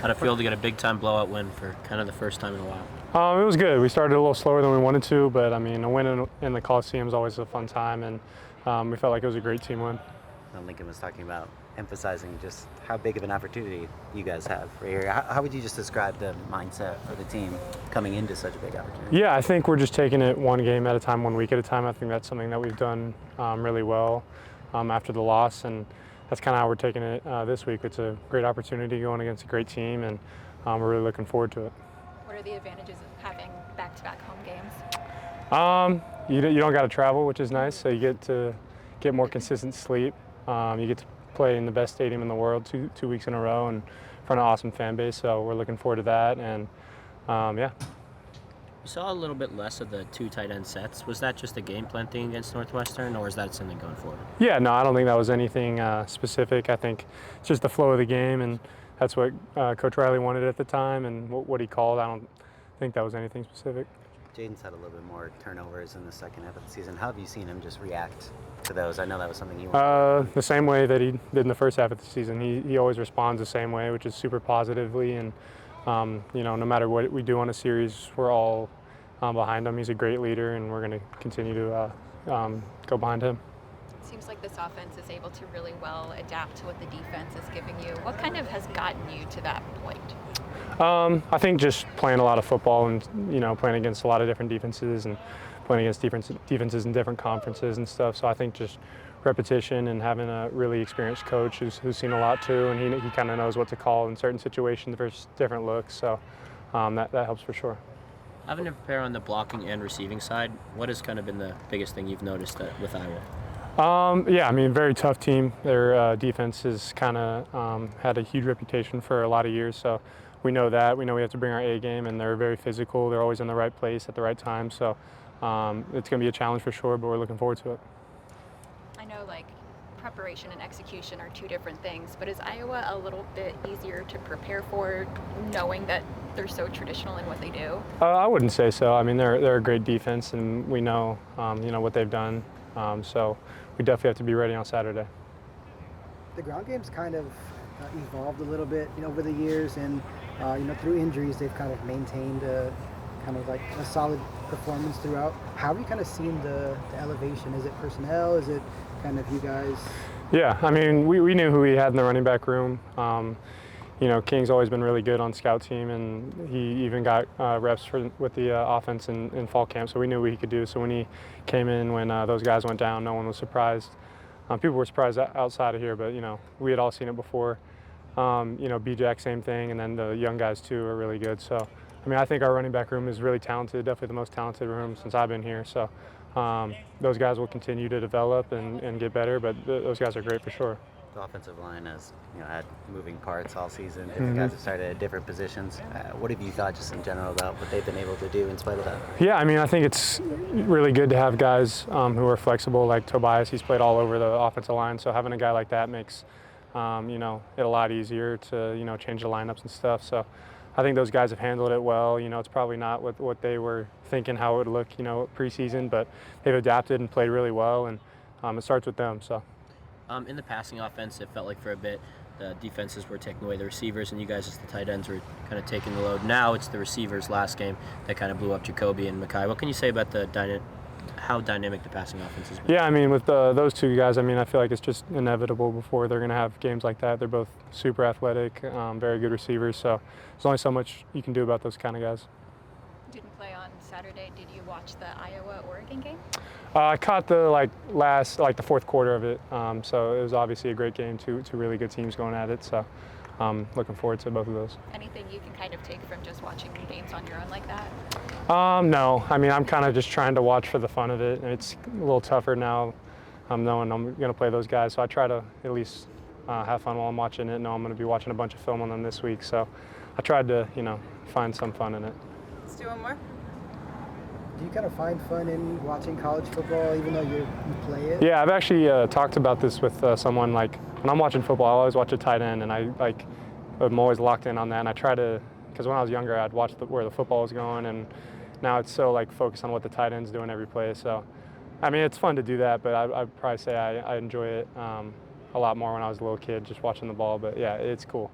How'd it feel to get a big-time blowout win for kind of the first time in a while? It was good. We started a little slower than we wanted to, but I mean, a win in the Coliseum is always a fun time, and we felt like it was a great team win. Lincoln was talking about emphasizing just how big of an opportunity you guys have right here. How would you just describe the mindset for the team coming into such a big opportunity? Yeah, I think we're just taking it one game at a time, 1 week at a time. I think that's something that we've done really well after the loss, and that's kind of how we're taking it this week. It's a great opportunity going against a great team, and we're really looking forward to it. What are the advantages of having back-to-back home games? You don't got to travel, which is nice, so you get to get more consistent sleep. You get to play in the best stadium in the world two weeks in a row and in front of an awesome fan base, so we're looking forward to that, and yeah. We saw a little bit less of the two tight end sets. Was that just a game plan thing against Northwestern, or is that something going forward? Yeah, no, I don't think that was anything specific. I think it's just the flow of the game, and that's what Coach Riley wanted at the time, and what he called. I don't think that was anything specific. Jaden's had a little bit more turnovers in the second half of the season. How have you seen him just react to those? I know that was something you wanted. The same way that he did in the first half of the season. He always responds the same way, which is super positively, and no matter what we do on a series, we're all behind him. He's a great leader, and we're going to continue to go behind him. It seems like this offense is able to really well adapt to what the defense is giving you. What kind of has gotten you to that point? I think just playing a lot of football and playing against a lot of different defenses and playing against defenses in different conferences and stuff. So I think just repetition and having a really experienced coach who's seen a lot too, and he kind of knows what to call in certain situations versus different looks. So that helps for sure. Having to prepare on the blocking and receiving side, what has kind of been the biggest thing you've noticed with Iowa? Yeah, I mean, very tough team. Their defense has kind of had a huge reputation for a lot of years, so we know that. We know we have to bring our A game, and they're very physical. They're always in the right place at the right time, so it's going to be a challenge for sure, but we're looking forward to it. I know, preparation and execution are two different things, but is Iowa a little bit easier to prepare for, knowing that they're so traditional in what they do? I wouldn't say so. I mean, they're a great defense, and we know what they've done. So we definitely have to be ready on Saturday. The ground game's kind of evolved a little bit, over the years, and through injuries, they've kind of maintained a solid performance throughout. How have you kind of seen the elevation? Is it personnel? Is it kind of you guys? Yeah, I mean, we knew who we had in the running back room. King's always been really good on scout team, and he even got reps with the offense in fall camp, so we knew what he could do. So when he came in, when those guys went down, no one was surprised. People were surprised outside of here, but we had all seen it before. B-Jack, same thing, and then the young guys too are really good. So I mean, I think our running back room is really talented, definitely the most talented room since I've been here. So those guys will continue to develop and get better, but those guys are great for sure. The offensive line has had moving parts all season. Different guys have started at different positions. What have you thought just in general about what they've been able to do in spite of that? Yeah, I mean, I think it's really good to have guys who are flexible, like Tobias. He's played all over the offensive line, so having a guy like that makes it a lot easier to change the lineups and stuff. So I think those guys have handled it well. It's probably not what they were thinking how it would look preseason, but they've adapted and played really well, and it starts with them. So. In the passing offense, it felt like for a bit the defenses were taking away the receivers, and you guys as the tight ends were kind of taking the load. Now it's the receivers last game that kind of blew up Jacoby and Mackay. What can you say about how dynamic the passing offense has been? Yeah, I mean, with those two guys, I mean, I feel like it's just inevitable before they're going to have games like that. They're both super athletic, very good receivers, so there's only so much you can do about those kind of guys. Didn't play on Saturday. Did you watch the Iowa-Oregon game? I caught the the fourth quarter of it, so it was obviously a great game. Two really good teams going at it, so looking forward to both of those. Anything you can kind of take from just watching games on your own like that? No, I mean, I'm kind of just trying to watch for the fun of it, and it's a little tougher now knowing I'm going to play those guys, so I try to at least have fun while I'm watching it. Know I'm going to be watching a bunch of film on them this week, so I tried to find some fun in it. Let's do one more. Do you kind of find fun in watching college football, even though you play it? Yeah, I've actually talked about this with someone. Like, when I'm watching football, I always watch a tight end, and I'm always locked in on that. And I try to, because when I was younger, I'd watch where the football was going, and now it's so focused on what the tight end's doing every play. So, I mean, it's fun to do that, but I'd probably say I enjoy it a lot more when I was a little kid, just watching the ball. But yeah, it's cool.